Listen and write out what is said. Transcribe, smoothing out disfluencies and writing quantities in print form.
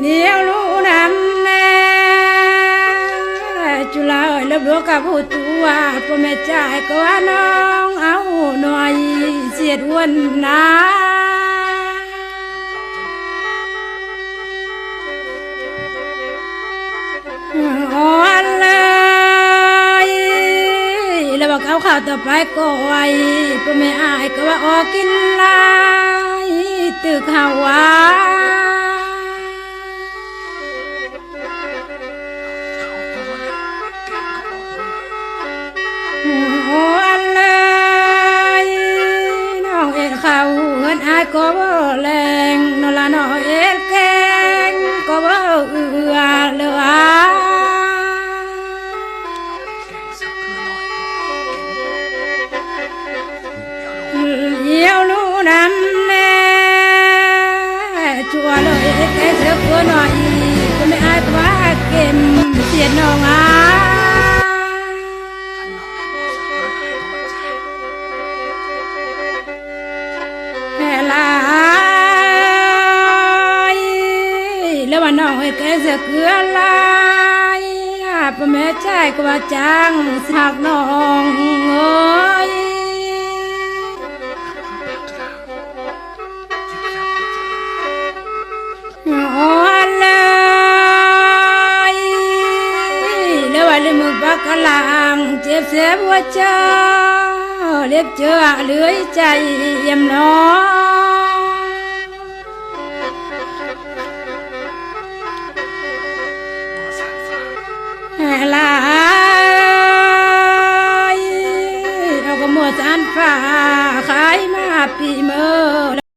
yêu lu nam nè chú la ơi lớp đũa cà phô tua cô mẹ trai cô anh ông áo nồi diệt quân ná anh ơiแล้วบอกเขาต่อไปก็ไว้ก็ไม่อายก็ว่าออกกินลายตึกหาวาโอ้อันเลยน้องเอ็ดเขาเงินอายก็บ่แรงนอละน้องเอ็ดแกงก็บ่เอือเหลือyêu lu nam nè chùa lời cái thơ của nói có mấy ai quá kìm tiền nông á hè làแล้ววันน้องให้แกเสือเกลือลายพ่อแม่ชายก็ว่าจ้างสักน้องเอ้ยมือบักลางเจ็บเสียหัวใจเล็บเจือเลื่อยใจเยี่ยมน้อง